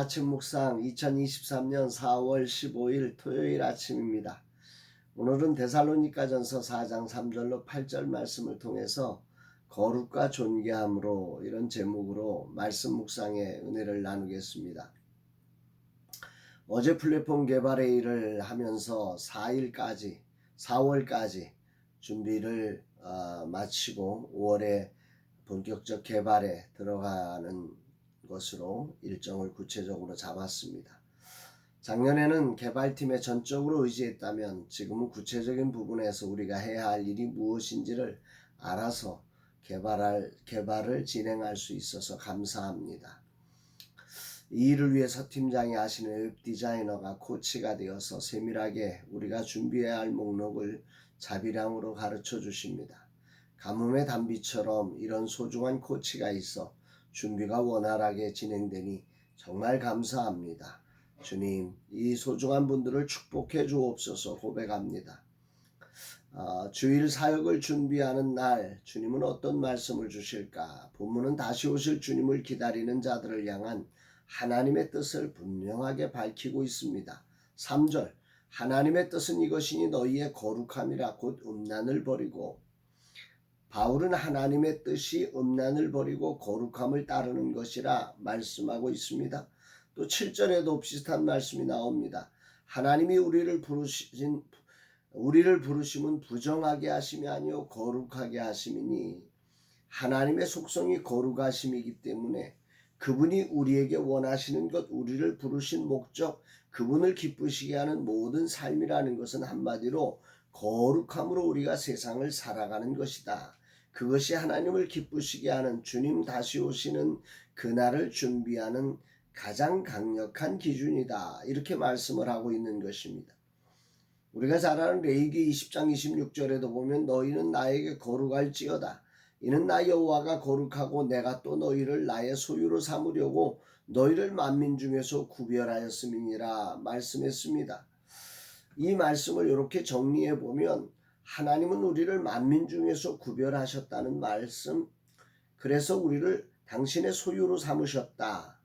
아침 묵상 2023년 4월 15일 토요일 아침입니다. 오늘은 데살로니가전서 4장 3절로 8절 말씀을 통해서 거룩과 존귀함으로 이런 제목으로 말씀 묵상의 은혜를 나누겠습니다. 어제 플랫폼 개발의 일을 하면서 4월까지 준비를 마치고 5월에 본격적 개발에 들어가는 것으로 일정을 구체적으로 잡았습니다. 작년에는 개발팀에 전적으로 의지했다면 지금은 구체적인 부분에서 우리가 해야 할 일이 무엇인지를 알아서 개발을 진행할 수 있어서 감사합니다. 이 일을 위해서 팀장이 하시는 웹 디자이너가 코치가 되어서 세밀하게 우리가 준비해야 할 목록을 자비량으로 가르쳐 주십니다. 가뭄의 단비처럼 이런 소중한 코치가 있어 준비가 원활하게 진행되니 정말 감사합니다. 주님, 이 소중한 분들을 축복해 주옵소서 고백합니다. 주일 사역을 준비하는 날 주님은 어떤 말씀을 주실까? 본문은 다시 오실 주님을 기다리는 자들을 향한 하나님의 뜻을 분명하게 밝히고 있습니다. 3절, 하나님의 뜻은 이것이니 너희의 거룩함이라 곧 음란을 버리고. 바울은 하나님의 뜻이 음란을 버리고 거룩함을 따르는 것이라 말씀하고 있습니다. 또 7절에도 비슷한 말씀이 나옵니다. 하나님이 우리를 부르심은 부정하게 하심이 아니요 거룩하게 하심이니, 하나님의 속성이 거룩하심이기 때문에 그분이 우리에게 원하시는 것, 우리를 부르신 목적, 그분을 기쁘시게 하는 모든 삶이라는 것은 한마디로 거룩함으로 우리가 세상을 살아가는 것이다. 그것이 하나님을 기쁘시게 하는, 주님 다시 오시는 그날을 준비하는 가장 강력한 기준이다. 이렇게 말씀을 하고 있는 것입니다. 우리가 잘 아는 레위기 20장 26절에도 보면 너희는 나에게 거룩할지어다. 이는 나 여호와가 거룩하고 내가 또 너희를 나의 소유로 삼으려고 너희를 만민 중에서 구별하였음이니라 말씀했습니다. 이 말씀을 이렇게 정리해 보면 하나님은 우리를 만민 중에서 구별하셨다는 말씀, 그래서 우리를 당신의 소유로 삼으셨다.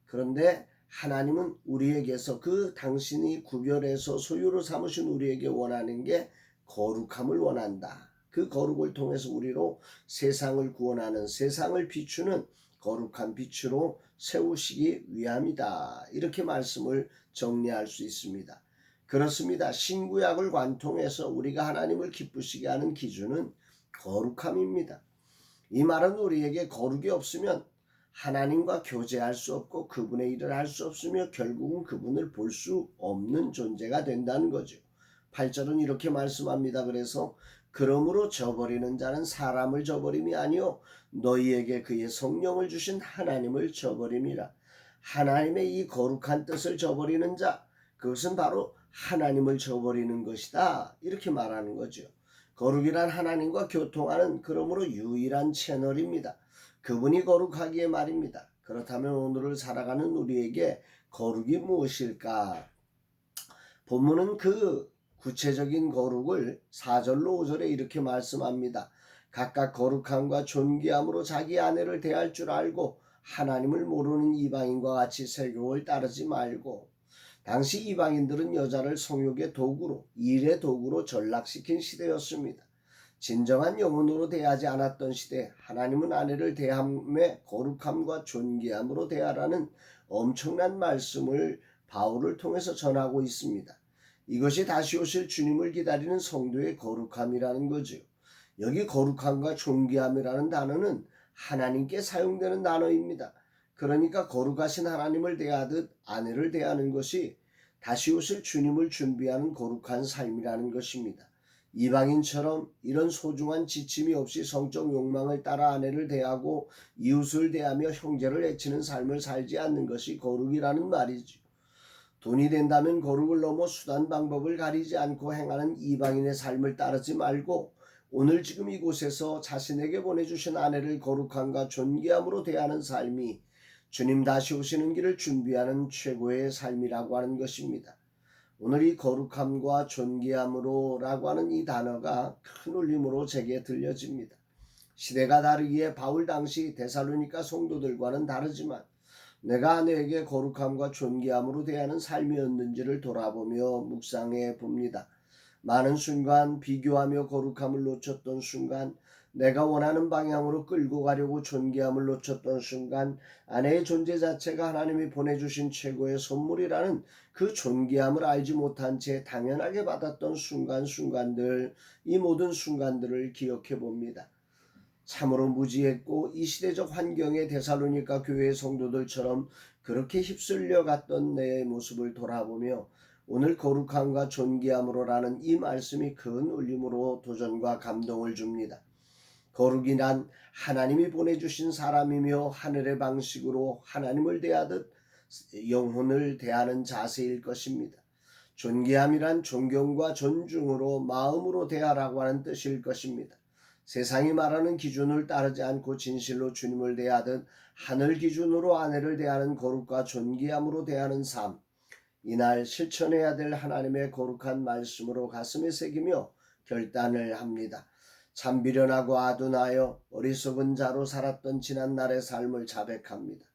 그런데 하나님은 우리에게서 그 당신이 구별해서 소유로 삼으신 우리에게 원하는 게 거룩함을 원한다. 그 거룩을 통해서 우리로 세상을 구원하는, 세상을 비추는 거룩한 빛으로 세우시기 위함이다. 이렇게 말씀을 정리할 수 있습니다. 그렇습니다. 신구약을 관통해서 우리가 하나님을 기쁘시게 하는 기준은 거룩함입니다. 이 말은 우리에게 거룩이 없으면 하나님과 교제할 수 없고 그분의 일을 할 수 없으며 결국은 그분을 볼 수 없는 존재가 된다는 거죠. 8절은 이렇게 말씀합니다. 그래서 그러므로 저버리는 자는 사람을 저버림이 아니요 너희에게 그의 성령을 주신 하나님을 저버림이라. 하나님의 이 거룩한 뜻을 저버리는 자, 그것은 바로 하나님을 저버리는 것이다. 이렇게 말하는 거죠. 거룩이란 하나님과 교통하는 그러므로 유일한 채널입니다. 그분이 거룩하기에 말입니다. 그렇다면 오늘을 살아가는 우리에게 거룩이 무엇일까? 본문은 그 구체적인 거룩을 4절로 5절에 이렇게 말씀합니다. 각각 거룩함과 존귀함으로 자기 아내를 대할 줄 알고 하나님을 모르는 이방인과 같이 세교를 따르지 말고. 당시 이방인들은 여자를 성욕의 도구로, 일의 도구로 전락시킨 시대였습니다. 진정한 영혼으로 대하지 않았던 시대, 하나님은 아내를 대함에 거룩함과 존귀함으로 대하라는 엄청난 말씀을 바울을 통해서 전하고 있습니다. 이것이 다시 오실 주님을 기다리는 성도의 거룩함이라는 거죠. 여기 거룩함과 존귀함이라는 단어는 하나님께 사용되는 단어입니다. 그러니까 거룩하신 하나님을 대하듯 아내를 대하는 것이 다시 오실 주님을 준비하는 거룩한 삶이라는 것입니다. 이방인처럼 이런 소중한 지침이 없이 성적 욕망을 따라 아내를 대하고 이웃을 대하며 형제를 해치는 삶을 살지 않는 것이 거룩이라는 말이죠. 돈이 된다면 거룩을 넘어 수단 방법을 가리지 않고 행하는 이방인의 삶을 따르지 말고 오늘 지금 이곳에서 자신에게 보내주신 아내를 거룩함과 존귀함으로 대하는 삶이 주님 다시 오시는 길을 준비하는 최고의 삶이라고 하는 것입니다. 오늘 이 거룩함과 존귀함으로라고 하는 이 단어가 큰 울림으로 제게 들려집니다. 시대가 다르기에 바울 당시 데살로니가 성도들과는 다르지만 내가 아내에게 거룩함과 존귀함으로 대하는 삶이었는지를 돌아보며 묵상해 봅니다. 많은 순간 비교하며 거룩함을 놓쳤던 순간, 내가 원하는 방향으로 끌고 가려고 존귀함을 놓쳤던 순간, 아내의 존재 자체가 하나님이 보내주신 최고의 선물이라는 그 존귀함을 알지 못한 채 당연하게 받았던 순간순간들, 이 모든 순간들을 기억해 봅니다. 참으로 무지했고 이 시대적 환경의 데살로니가 교회의 성도들처럼 그렇게 휩쓸려 갔던 내 모습을 돌아보며 오늘 거룩함과 존귀함으로라는 이 말씀이 큰 울림으로 도전과 감동을 줍니다. 거룩이란 하나님이 보내주신 사람이며 하늘의 방식으로 하나님을 대하듯 영혼을 대하는 자세일 것입니다. 존귀함이란 존경과 존중으로 마음으로 대하라고 하는 뜻일 것입니다. 세상이 말하는 기준을 따르지 않고 진실로 주님을 대하듯 하늘 기준으로 아내를 대하는 거룩과 존귀함으로 대하는 삶, 이날 실천해야 될 하나님의 거룩한 말씀으로 가슴에 새기며 결단을 합니다. 참 비련하고 아둔하여 어리석은 자로 살았던 지난날의 삶을 자백합니다.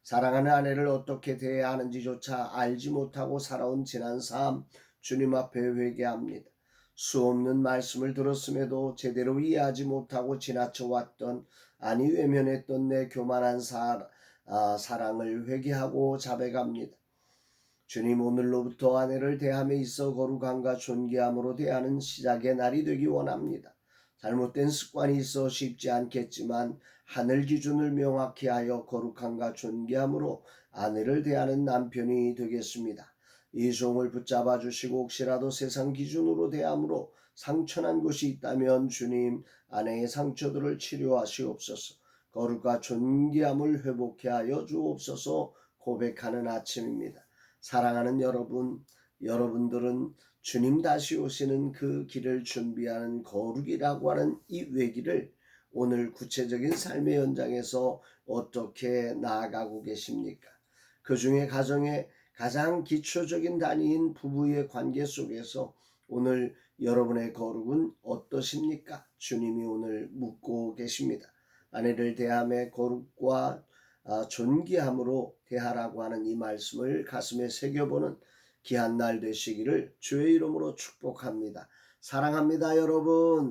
사랑하는 아내를 어떻게 대해야 하는지조차 알지 못하고 살아온 지난 삶, 주님 앞에 회개합니다. 수없는 말씀을 들었음에도 제대로 이해하지 못하고 지나쳐왔던, 아니 외면했던 내 교만한 사랑을 회개하고 자백합니다. 주님, 오늘로부터 아내를 대함에 있어 거룩함과 존귀함으로 대하는 시작의 날이 되기 원합니다. 잘못된 습관이 있어 쉽지 않겠지만 하늘 기준을 명확히 하여 거룩함과 존귀함으로 아내를 대하는 남편이 되겠습니다. 이 종을 붙잡아 주시고 혹시라도 세상 기준으로 대함으로 상처난 곳이 있다면 주님, 아내의 상처들을 치료하시옵소서. 거룩과 존귀함을 회복해 하여 주옵소서. 고백하는 아침입니다. 사랑하는 여러분, 여러분들은 주님 다시 오시는 그 길을 준비하는 거룩이라고 하는 이 외길을 오늘 구체적인 삶의 현장에서 어떻게 나아가고 계십니까? 그 중에 가정의 가장 기초적인 단위인 부부의 관계 속에서 오늘 여러분의 거룩은 어떠십니까? 주님이 오늘 묻고 계십니다. 아내를 대함에 거룩과 존귀함으로 대하라고 하는 이 말씀을 가슴에 새겨보는 귀한 날 되시기를 주의 이름으로 축복합니다. 사랑합니다, 여러분.